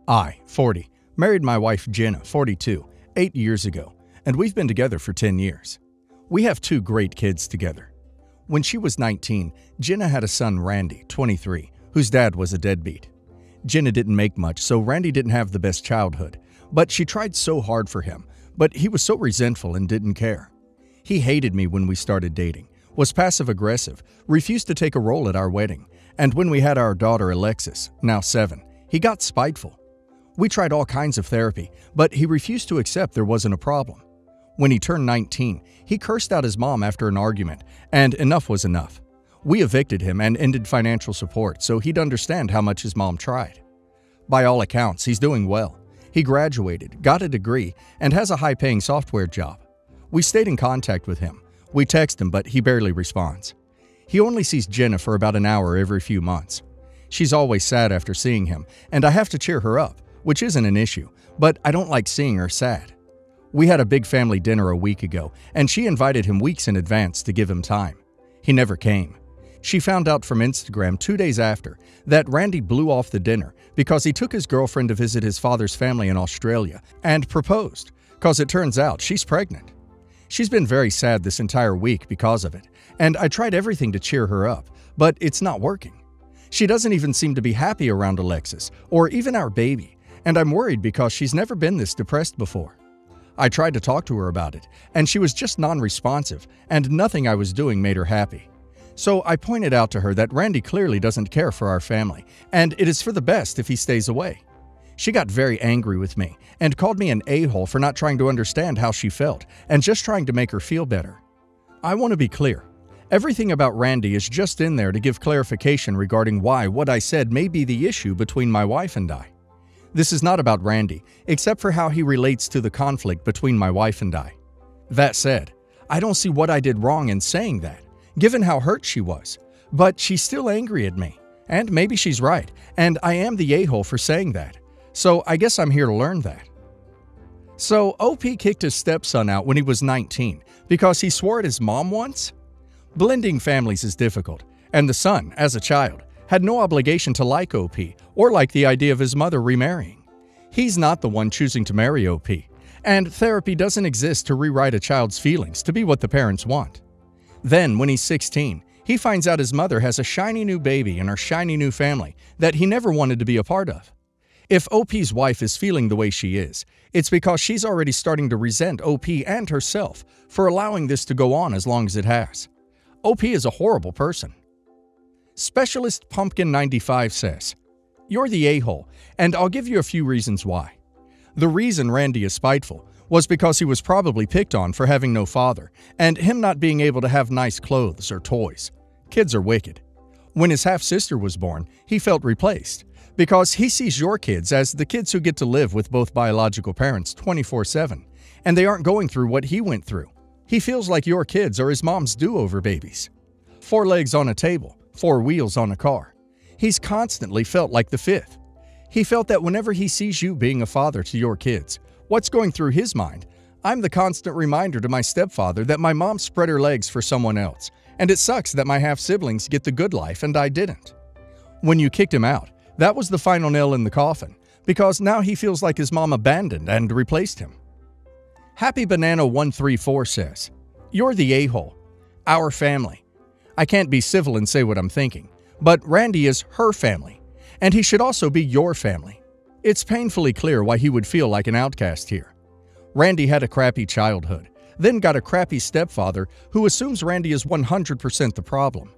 I, 40, married my wife Jenna, 42, 8 years ago, and we've been together for 10 years. We have 2 great kids together. When she was 19, Jenna had a son, Randy, 23, whose dad was a deadbeat. Jenna didn't make much, so Randy didn't have the best childhood, but she tried so hard for him, but he was so resentful and didn't care. He hated me when we started dating, was passive-aggressive, refused to take a role at our wedding, and when we had our daughter Alexis, now 7, he got spiteful. We tried all kinds of therapy, but he refused to accept there wasn't a problem. When he turned 19, he cursed out his mom after an argument, and enough was enough. We evicted him and ended financial support so he'd understand how much his mom tried. By all accounts, he's doing well. He graduated, got a degree, and has a high-paying software job. We stayed in contact with him. We text him, but he barely responds. He only sees Jenna for about an hour every few months. She's always sad after seeing him, and I have to cheer her up, which isn't an issue, but I don't like seeing her sad. We had a big family dinner a week ago, and she invited him weeks in advance to give him time. He never came. She found out from Instagram 2 days after that Randy blew off the dinner because he took his girlfriend to visit his father's family in Australia and proposed, cause it turns out she's pregnant. She's been very sad this entire week because of it, and I tried everything to cheer her up, but it's not working. She doesn't even seem to be happy around Alexis or even our baby, and I'm worried because she's never been this depressed before. I tried to talk to her about it, and she was just non-responsive, and nothing I was doing made her happy. So I pointed out to her that Randy clearly doesn't care for our family, and it is for the best if he stays away. She got very angry with me and called me an a-hole for not trying to understand how she felt and just trying to make her feel better. I want to be clear. Everything about Randy is just in there to give clarification regarding why what I said may be the issue between my wife and I. This is not about Randy, except for how he relates to the conflict between my wife and I. That said, I don't see what I did wrong in saying that, given how hurt she was. But she's still angry at me, and maybe she's right, and I am the a-hole for saying that. So I guess I'm here to learn that. So OP kicked his stepson out when he was 19 because he swore at his mom once? Blending families is difficult, and the son, as a child, had no obligation to like OP or like the idea of his mother remarrying. He's not the one choosing to marry OP, and therapy doesn't exist to rewrite a child's feelings to be what the parents want. Then, when he's 16, he finds out his mother has a shiny new baby in her shiny new family that he never wanted to be a part of. If OP's wife is feeling the way she is, it's because she's already starting to resent OP and herself for allowing this to go on as long as it has. OP is a horrible person. Specialist Pumpkin 95 says, "You're the a-hole, and I'll give you a few reasons why. The reason Randy is spiteful was because he was probably picked on for having no father, and him not being able to have nice clothes or toys. Kids are wicked. When his half-sister was born, he felt replaced, because he sees your kids as the kids who get to live with both biological parents 24/7, and they aren't going through what he went through. He feels like your kids are his mom's do-over babies. 4 legs on a table, 4 wheels on a car. He's constantly felt like the 5th. He felt that whenever he sees you being a father to your kids, what's going through his mind? I'm the constant reminder to my stepfather that my mom spread her legs for someone else, and it sucks that my half-siblings get the good life and I didn't. When you kicked him out, that was the final nail in the coffin, because now he feels like his mom abandoned and replaced him." Happy Banana 134 says, "You're the a-hole. Our family. I can't be civil and say what I'm thinking, but Randy is her family, and he should also be your family. It's painfully clear why he would feel like an outcast here. Randy had a crappy childhood, then got a crappy stepfather who assumes Randy is 100% the problem.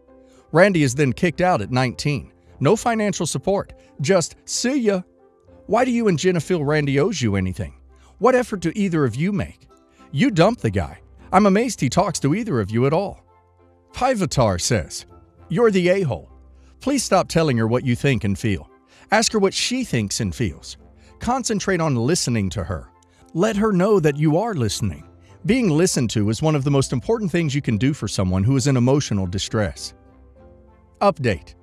Randy is then kicked out at 19. No financial support, just see ya. Why do you and Jenna feel Randy owes you anything? What effort do either of you make? You dumped the guy. I'm amazed he talks to either of you at all." Pivatar says, "You're the a-hole. Please stop telling her what you think and feel. Ask her what she thinks and feels. Concentrate on listening to her. Let her know that you are listening. Being listened to is one of the most important things you can do for someone who is in emotional distress." Update.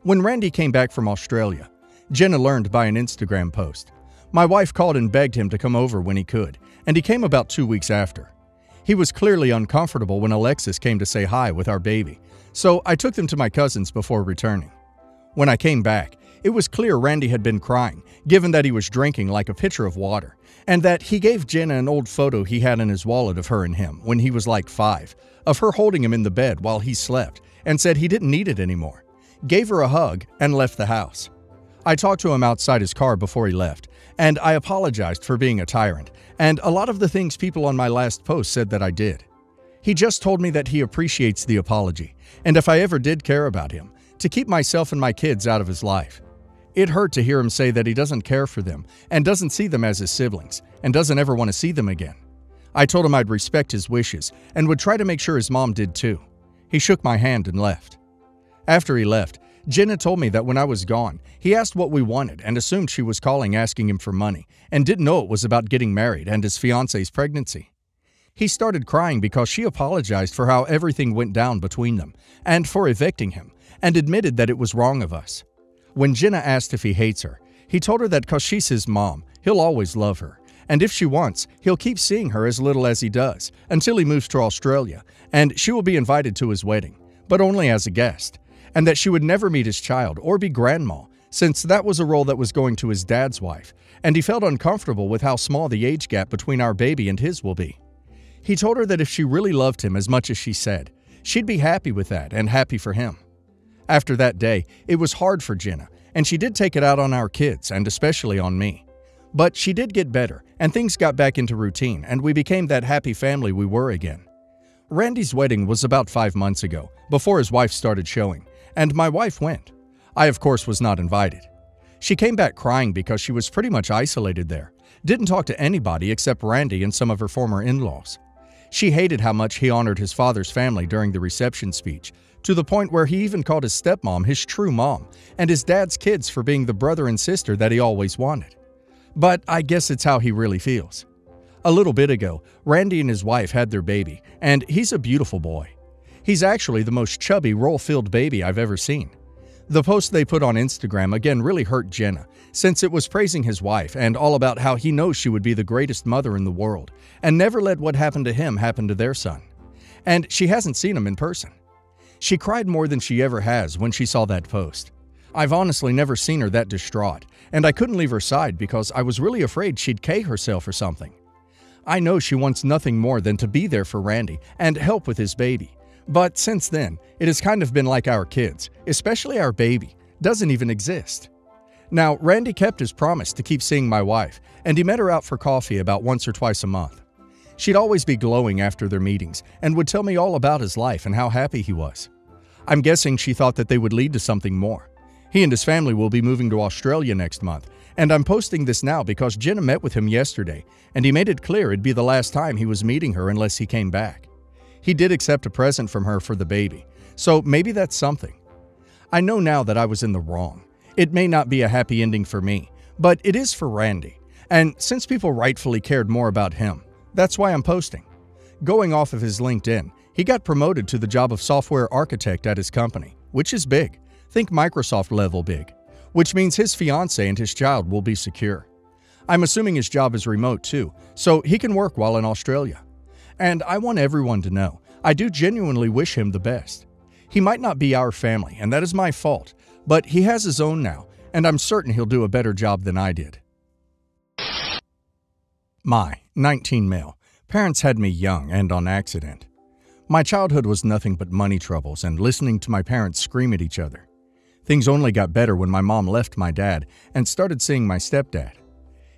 When Randy came back from Australia, Jenna learned by an Instagram post. My wife called and begged him to come over when he could, and he came about 2 weeks after. He was clearly uncomfortable when Alexis came to say hi with our baby, so I took them to my cousin's before returning. When I came back, It was clear Randy had been crying, given that he was drinking like a pitcher of water, and that he gave Jenna an old photo he had in his wallet of her and him when he was like 5, of her holding him in the bed while he slept, and said he didn't need it anymore. Gave her a hug and left the house. I talked to him outside his car before he left, and I apologized for being a tyrant, and a lot of the things people on my last post said that I did. He just told me that he appreciates the apology, and if I ever did care about him, to keep myself and my kids out of his life. It hurt to hear him say that he doesn't care for them and doesn't see them as his siblings and doesn't ever want to see them again. I told him I'd respect his wishes and would try to make sure his mom did too. He shook my hand and left. After he left, Jenna told me that when I was gone, he asked what we wanted and assumed she was calling asking him for money and didn't know it was about getting married and his fiance's pregnancy. He started crying because she apologized for how everything went down between them and for evicting him, and admitted that it was wrong of us. When Jenna asked if he hates her, he told her that because she's his mom, he'll always love her, and if she wants, he'll keep seeing her as little as he does until he moves to Australia, and she will be invited to his wedding, but only as a guest, and that she would never meet his child or be grandma, since that was a role that was going to his dad's wife, and he felt uncomfortable with how small the age gap between our baby and his will be. He told her that if she really loved him as much as she said, she'd be happy with that and happy for him. After that day, it was hard for Jenna, and she did take it out on our kids and especially on me. But she did get better, and things got back into routine, and we became that happy family we were again. Randy's wedding was about 5 months ago, before his wife started showing, and my wife went. I, of course, was not invited. She came back crying because she was pretty much isolated there, didn't talk to anybody except Randy and some of her former in-laws. She hated how much he honored his father's family during the reception speech, to the point where he even called his stepmom his true mom, and his dad's kids for being the brother and sister that he always wanted. But I guess it's how he really feels. A little bit ago, Randy and his wife had their baby, and he's a beautiful boy. He's actually the most chubby, roll-filled baby I've ever seen. The post they put on Instagram again really hurt Jenna, since it was praising his wife and all about how he knows she would be the greatest mother in the world, and never let what happened to him happen to their son. And she hasn't seen him in person. She cried more than she ever has when she saw that post. I've honestly never seen her that distraught, and I couldn't leave her side because I was really afraid she'd K herself or something. I know she wants nothing more than to be there for Randy and help with his baby. But since then, it has kind of been like our kids, especially our baby, doesn't even exist. Now, Randy kept his promise to keep seeing my wife, and he met her out for coffee about once or twice a month. She'd always be glowing after their meetings and would tell me all about his life and how happy he was. I'm guessing she thought that they would lead to something more. He and his family will be moving to Australia next month, and I'm posting this now because Jenna met with him yesterday, and he made it clear it'd be the last time he was meeting her unless he came back. He did accept a present from her for the baby, so maybe that's something. I know now that I was in the wrong. It may not be a happy ending for me, but it is for Randy, and since people rightfully cared more about him, that's why I'm posting. Going off of his LinkedIn, he got promoted to the job of software architect at his company, which is big. Think Microsoft level big, which means his fiancée and his child will be secure. I'm assuming his job is remote too, so he can work while in Australia. And I want everyone to know, I do genuinely wish him the best. He might not be our family, and that is my fault, but he has his own now, and I'm certain he'll do a better job than I did. My 19 male. Parents had me young and on accident. My childhood was nothing but money troubles and listening to my parents scream at each other. Things only got better when my mom left my dad and started seeing my stepdad.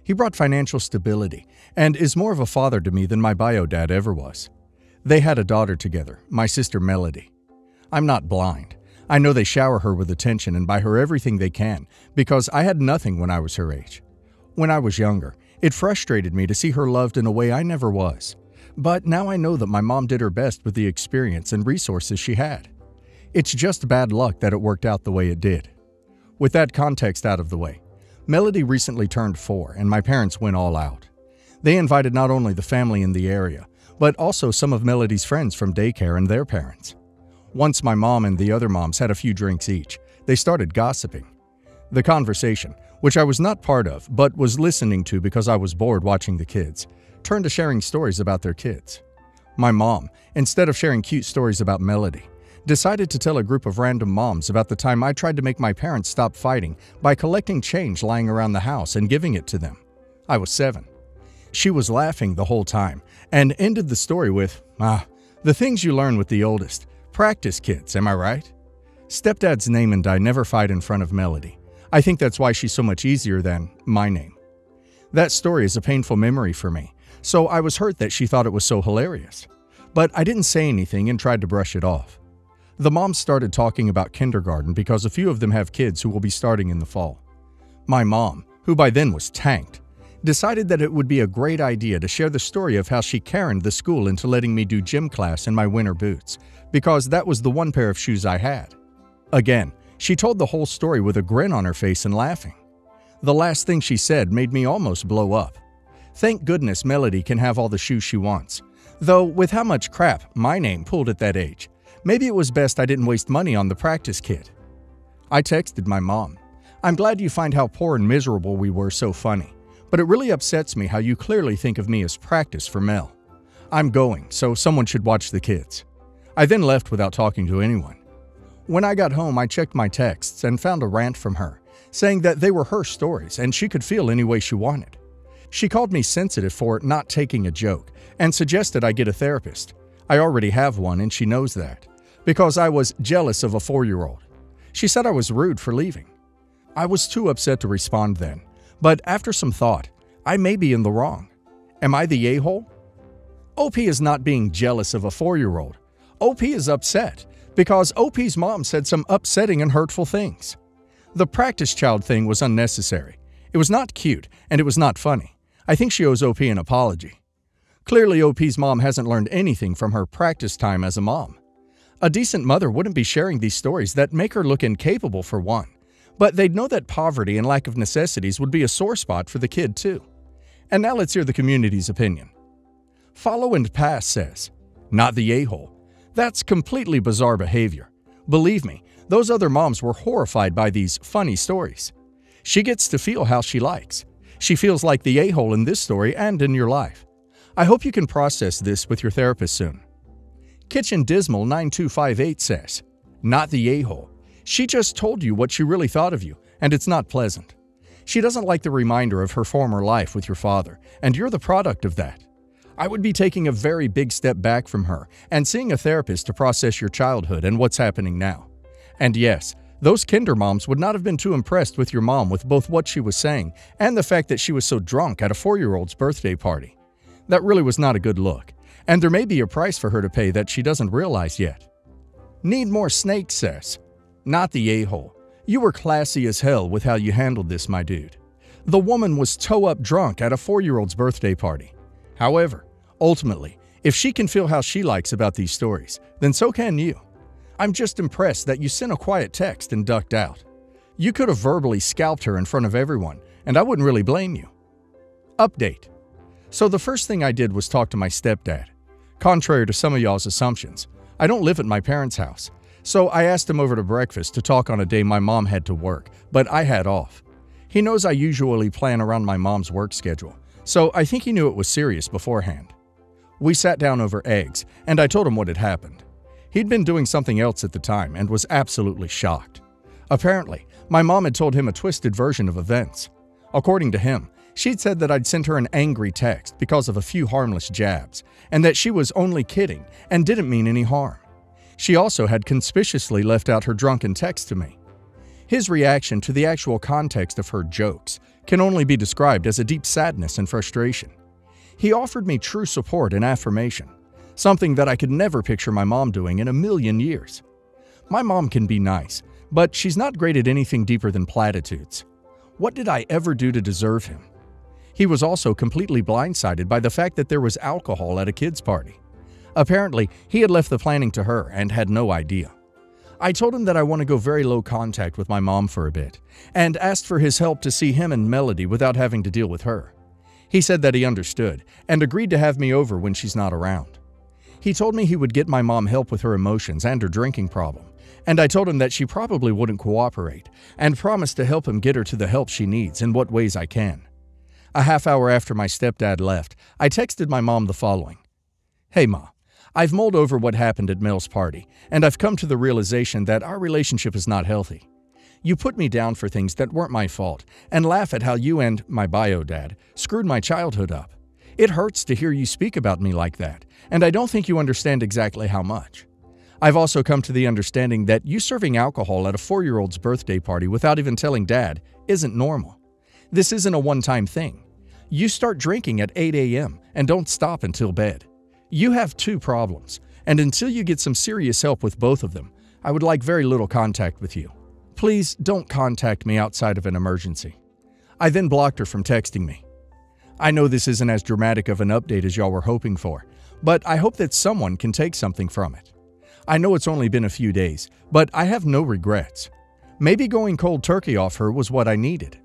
He brought financial stability and is more of a father to me than my bio dad ever was. They had a daughter together, my sister Melody. I'm not blind. I know they shower her with attention and buy her everything they can because I had nothing when I was her age. When I was younger, it frustrated me to see her loved in a way I never was. But now I know that my mom did her best with the experience and resources she had. It's just bad luck that it worked out the way it did. With that context out of the way, Melody recently turned 4 and my parents went all out. They invited not only the family in the area, but also some of Melody's friends from daycare and their parents. Once my mom and the other moms had a few drinks each, they started gossiping. The conversation, which I was not part of but was listening to because I was bored watching the kids, turned to sharing stories about their kids. My mom, instead of sharing cute stories about Melody, decided to tell a group of random moms about the time I tried to make my parents stop fighting by collecting change lying around the house and giving it to them. I was 7. She was laughing the whole time and ended the story with, the things you learn with the oldest. Practice, kids, am I right? Stepdad's name and I never fight in front of Melody. I think that's why she's so much easier than my name. That story is a painful memory for me, so I was hurt that she thought it was so hilarious. But I didn't say anything and tried to brush it off. The moms started talking about kindergarten because a few of them have kids who will be starting in the fall. My mom, who by then was tanked, decided that it would be a great idea to share the story of how she Karened the school into letting me do gym class in my winter boots, because that was the one pair of shoes I had. Again, she told the whole story with a grin on her face and laughing. The last thing she said made me almost blow up. Thank goodness Melody can have all the shoes she wants. Though, with how much crap my name pulled at that age, maybe it was best I didn't waste money on the practice kit. I texted my mom, "I'm glad you find how poor and miserable we were so funny, but it really upsets me how you clearly think of me as practice for Mel. I'm going, so someone should watch the kids." I then left without talking to anyone. When I got home, I checked my texts and found a rant from her, saying that they were her stories and she could feel any way she wanted. She called me sensitive for not taking a joke and suggested I get a therapist. I already have one and she knows that, because I was jealous of a 4-year-old. She said I was rude for leaving. I was too upset to respond then, but after some thought, I may be in the wrong. Am I the a-hole? OP is not being jealous of a 4-year-old. OP is upset because OP's mom said some upsetting and hurtful things. The practice child thing was unnecessary. It was not cute, and it was not funny. I think she owes OP an apology. Clearly, OP's mom hasn't learned anything from her practice time as a mom. A decent mother wouldn't be sharing these stories that make her look incapable for one, but they'd know that poverty and lack of necessities would be a sore spot for the kid too. And now let's hear the community's opinion. Follow and Pass says, "Not the a-hole. That's completely bizarre behavior. Believe me, those other moms were horrified by these funny stories. She gets to feel how she likes. She feels like the a-hole in this story and in your life. I hope you can process this with your therapist soon." Kitchen Dismal 9258 says, "Not the a-hole. She just told you what she really thought of you, and it's not pleasant. She doesn't like the reminder of her former life with your father, and you're the product of that. I would be taking a very big step back from her and seeing a therapist to process your childhood and what's happening now. And yes, those kinder moms would not have been too impressed with your mom with both what she was saying and the fact that she was so drunk at a 4-year-old's birthday party. That really was not a good look, and there may be a price for her to pay that she doesn't realize yet." Need More Snake says, "Not the a-hole. You were classy as hell with how you handled this, my dude. The woman was toe-up drunk at a 4-year-old's birthday party. However, ultimately, if she can feel how she likes about these stories, then so can you. I'm just impressed that you sent a quiet text and ducked out. You could have verbally scalped her in front of everyone, and I wouldn't really blame you." Update. So the first thing I did was talk to my stepdad. Contrary to some of y'all's assumptions, I don't live at my parents' house, so I asked him over to breakfast to talk on a day my mom had to work, but I had off. He knows I usually plan around my mom's work schedule, so I think he knew it was serious beforehand. We sat down over eggs, and I told him what had happened. He'd been doing something else at the time and was absolutely shocked. Apparently, my mom had told him a twisted version of events. According to him, she'd said that I'd sent her an angry text because of a few harmless jabs, and that she was only kidding and didn't mean any harm. She also had conspicuously left out her drunken text to me. His reaction to the actual context of her jokes can only be described as a deep sadness and frustration. He offered me true support and affirmation, something that I could never picture my mom doing in a million years. My mom can be nice, but she's not great at anything deeper than platitudes. What did I ever do to deserve him? He was also completely blindsided by the fact that there was alcohol at a kid's party. Apparently, he had left the planning to her and had no idea. I told him that I want to go very low contact with my mom for a bit, and asked for his help to see him and Melody without having to deal with her. He said that he understood, and agreed to have me over when she's not around. He told me he would get my mom help with her emotions and her drinking problem, and I told him that she probably wouldn't cooperate, and promised to help him get her to the help she needs in what ways I can. A half hour after my stepdad left, I texted my mom the following. "Hey Ma, I've mulled over what happened at Mel's party, and I've come to the realization that our relationship is not healthy. You put me down for things that weren't my fault, and laugh at how you and my bio dad screwed my childhood up. It hurts to hear you speak about me like that, and I don't think you understand exactly how much. I've also come to the understanding that you serving alcohol at a 4-year-old's birthday party without even telling Dad isn't normal. This isn't a one-time thing. You start drinking at 8 a.m. and don't stop until bed. You have 2 problems, and until you get some serious help with both of them, I would like very little contact with you. Please don't contact me outside of an emergency. I then blocked her from texting me. I know this isn't as dramatic of an update as y'all were hoping for, but I hope that someone can take something from it. I know it's only been a few days, but I have no regrets. Maybe going cold turkey off her was what I needed.